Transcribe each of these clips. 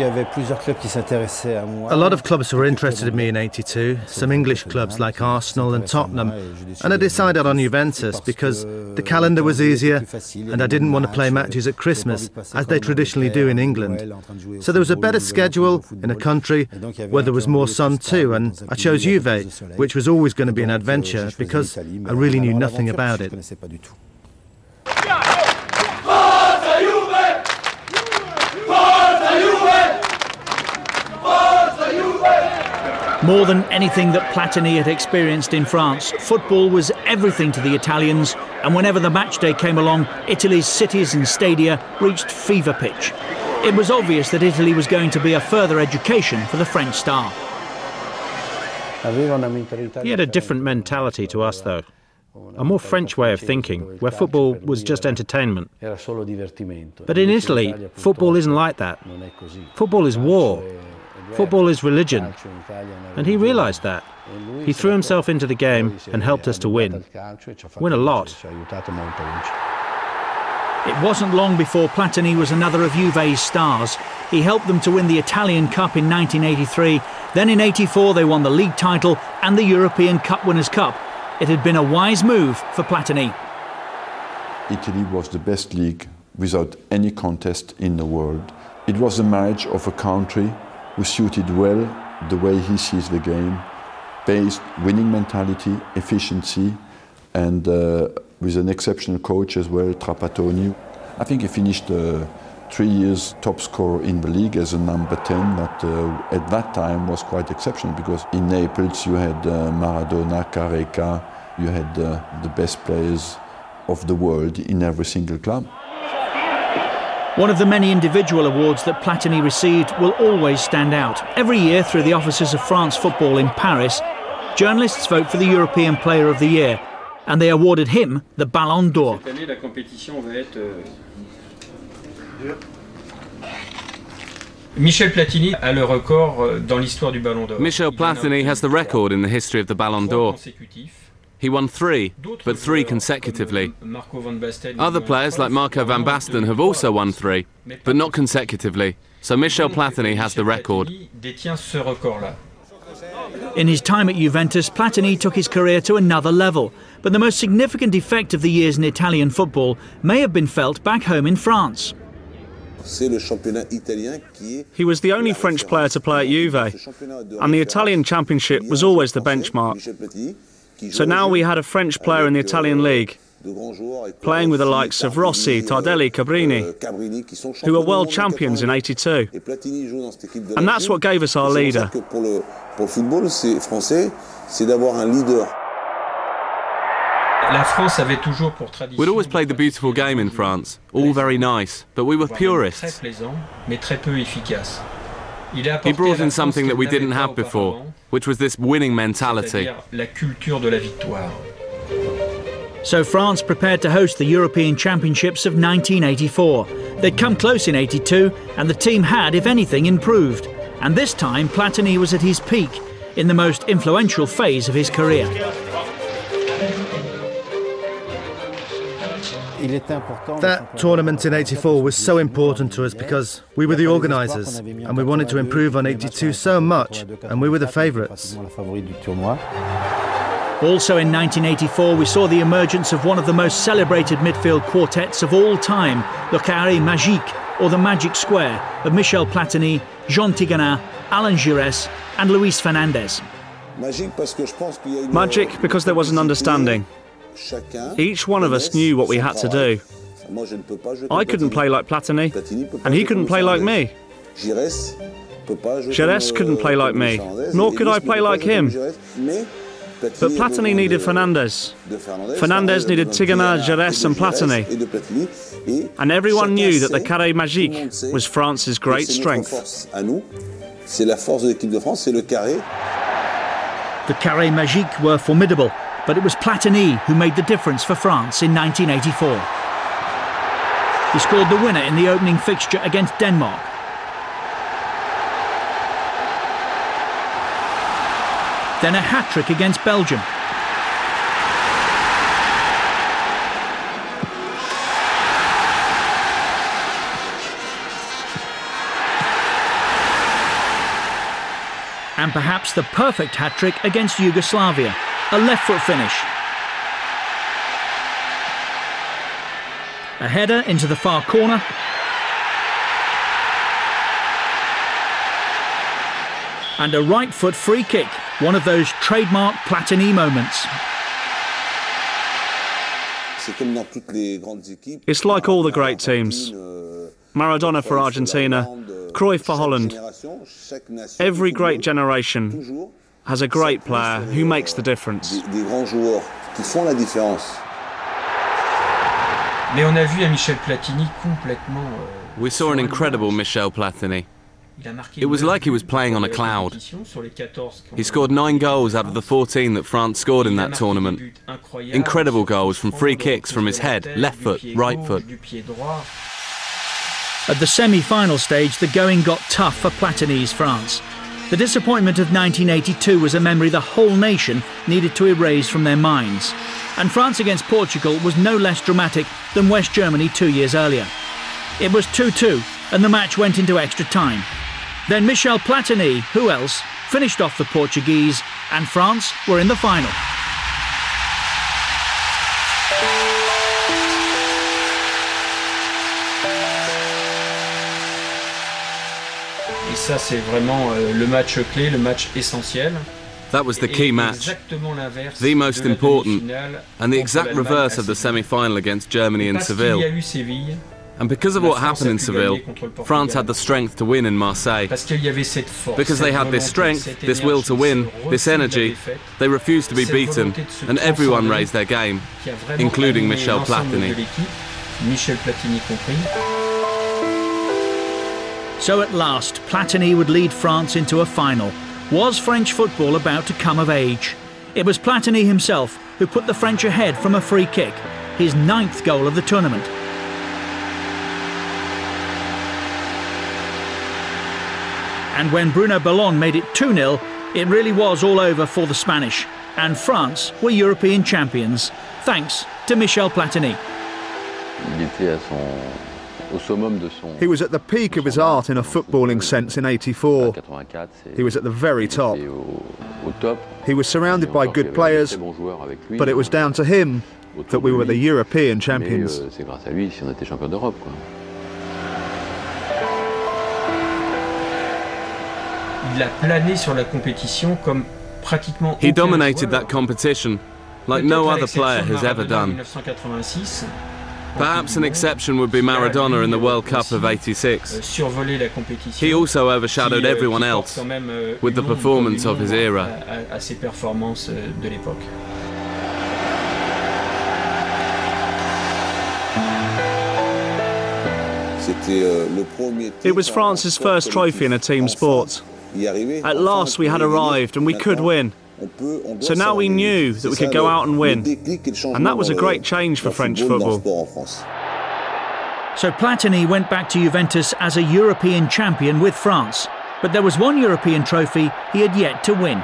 A lot of clubs were interested in me in '82, some English clubs like Arsenal and Tottenham, and I decided on Juventus because the calendar was easier and I didn't want to play matches at Christmas as they traditionally do in England. So there was a better schedule in a country where there was more sun too, and I chose Juve, which was always going to be an adventure because I really knew nothing about it. More than anything that Platini had experienced in France, football was everything to the Italians, and whenever the match day came along, Italy's cities and stadia reached fever pitch. It was obvious that Italy was going to be a further education for the French star. He had a different mentality to us, though. A more French way of thinking, where football was just entertainment. But in Italy, football isn't like that. Football is war. Football is religion. And he realised that. He threw himself into the game and helped us to win. Win a lot. It wasn't long before Platini was another of Juve's stars. He helped them to win the Italian Cup in 1983. Then in '84 they won the league title and the European Cup Winners' Cup. It had been a wise move for Platini. Italy was the best league without any contest in the world. It was the marriage of a country who suited well the way he sees the game, based winning mentality, efficiency, and with an exceptional coach as well, Trapattoni. I think he finished 3 years top scorer in the league as a number 10, that at that time was quite exceptional, because in Naples you had Maradona, Careca, you had the best players of the world in every single club. One of the many individual awards that Platini received will always stand out. Every year through the offices of France Football in Paris, journalists vote for the European Player of the Year, and they awarded him the Ballon d'Or. Michel Platini a le record dans l'histoire du Ballon d'Or. Michel Platini has the record in the history of the Ballon d'Or. He won 3, but 3 consecutively. Other players like Marco van Basten have also won 3, but not consecutively. So Michel Platini has the record. In his time at Juventus, Platini took his career to another level. But the most significant effect of the years in Italian football may have been felt back home in France. He was the only French player to play at Juve, and the Italian Championship was always the benchmark. So now we had a French player in the Italian league, playing with the likes of Rossi, Tardelli, Cabrini, who were world champions in '82. And that's what gave us our leader. We'd always played the beautiful game in France, all very nice, but we were purists. He brought in something that we didn't have before, which was this winning mentality. So France prepared to host the European Championships of 1984. They'd come close in '82, and the team had, if anything, improved. And this time, Platini was at his peak, in the most influential phase of his career. That tournament in '84 was so important to us because we were the organisers and we wanted to improve on '82 so much, and we were the favourites. Also in 1984 we saw the emergence of one of the most celebrated midfield quartets of all time, the Carré Magique, or the Magic Square, of Michel Platini, Jean Tigana, Alain Giresse and Luis Fernandez. Magic because there was an understanding. Each one of us knew what we had to do. I couldn't play like Platini, and he couldn't play like me. Giresse couldn't play like me, nor could I play like him. But Platini needed Fernandez. Fernandez needed Tigana, Giresse and Platini. And everyone knew that the Carré Magique was France's great strength. The Carré Magique were formidable, but it was Platini who made the difference for France in 1984. He scored the winner in the opening fixture against Denmark. Then a hat-trick against Belgium. and perhaps the perfect hat-trick against Yugoslavia, a left-foot finish. A header into the far corner. And a right-foot free kick, one of those trademark Platini moments. It's like all the great teams. Maradona for Argentina, Cruyff for Holland. Every great generation has a great player who makes the difference. We saw an incredible Michel Platini. It was like he was playing on a cloud. He scored 9 goals out of the 14 that France scored in that tournament. Incredible goals from free kicks from his head, left foot, right foot. At the semi-final stage, the going got tough for Platini's France. The disappointment of 1982 was a memory the whole nation needed to erase from their minds. And France against Portugal was no less dramatic than West Germany 2 years earlier. It was 2-2 and the match went into extra time. Then Michel Platini, who else, finished off the Portuguese and France were in the final. Et ça, c'est vraiment le match clé, le match essentiel. That was the key match, the most important, and the exact reverse of the semi-final against Germany in Seville. And because of what happened in Seville, France had the strength to win in Marseille. Because they had this strength, this will to win, this energy, they refused to be beaten, and everyone raised their game, including Michel Platini. So at last, Platini would lead France into a final. Was French football about to come of age? It was Platini himself who put the French ahead from a free kick, his 9th goal of the tournament. And when Bruno Bellon made it 2-0, it really was all over for the Spanish. And France were European champions, thanks to Michel Platini. He was at the peak of his art in a footballing sense in '84. He was at the very top. He was surrounded by good players, but it was down to him that we were the European champions. He dominated that competition like no other player has ever done. Perhaps an exception would be Maradona in the World Cup of '86. He also overshadowed everyone else with the performance of his era. It was France's first trophy in a team sport. At last we had arrived and we could win. So now we knew that we could go out and win. And that was a great change for French football. So Platini went back to Juventus as a European champion with France. But there was one European trophy he had yet to win.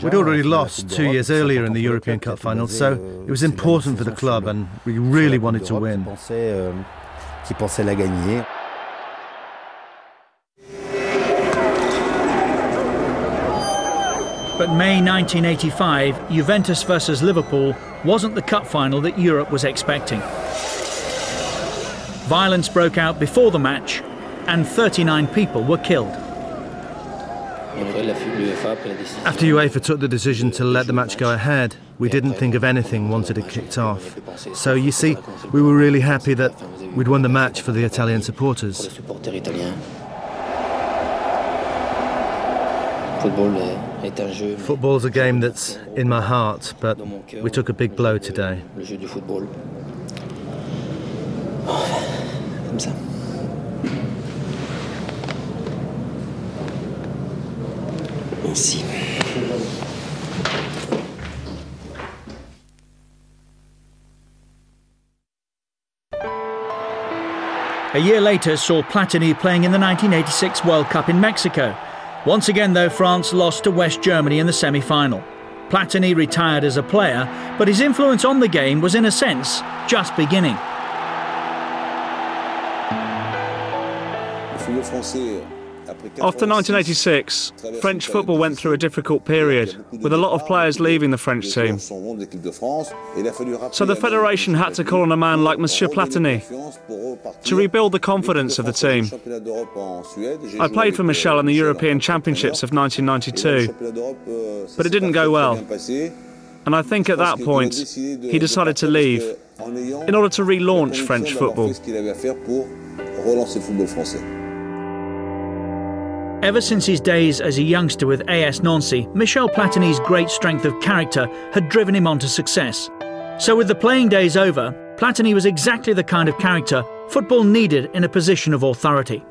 We'd already lost 2 years earlier in the European Cup final, so it was important for the club and we really wanted to win. But May 1985, Juventus versus Liverpool wasn't the cup final that Europe was expecting. Violence broke out before the match and 39 people were killed. After UEFA took the decision to let the match go ahead, we didn't think of anything once it had kicked off. So you see, we were really happy that we'd won the match for the Italian supporters. Football's a game that's in my heart, but we took a big blow today. A year later saw Platini playing in the 1986 World Cup in Mexico. Once again, though, France lost to West Germany in the semi-final. Platini retired as a player, but his influence on the game was, in a sense, just beginning. After 1986, French football went through a difficult period, with a lot of players leaving the French team. So the Federation had to call on a man like Michel Platini to rebuild the confidence of the team. I played for Michel in the European Championships of 1992, but it didn't go well. And I think at that point, he decided to leave in order to relaunch French football. Ever since his days as a youngster with AS Nancy, Michel Platini's great strength of character had driven him on to success. So with the playing days over, Platini was exactly the kind of character football needed in a position of authority.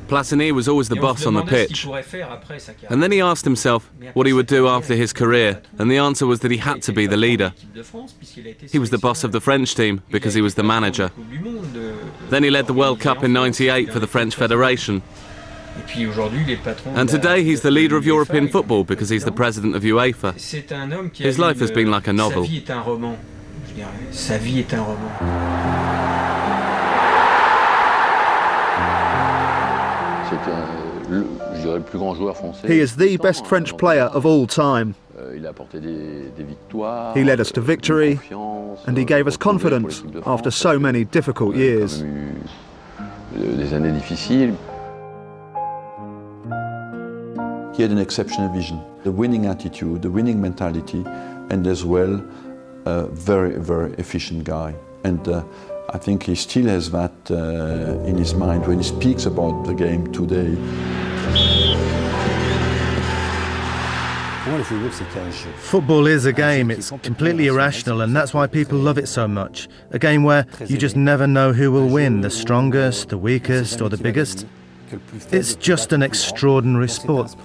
Platini was always the boss on the pitch. And then he asked himself what he would do after his career, and the answer was that he had to be the leader. He was the boss of the French team because he was the manager. Then he led the World Cup in '98 for the French Federation. And today he's the leader of European football because he's the president of UEFA. His life has been like a novel. He is the best French player of all time. He led us to victory, and he gave us confidence after so many difficult years. He had an exceptional vision, the winning attitude, the winning mentality, and as well a very, very efficient guy. And I think he still has that in his mind when he speaks about the game today. Football is a game, it's completely irrational, and that's why people love it so much. A game where you just never know who will win, the strongest, the weakest, or the biggest. It's just an extraordinary sport.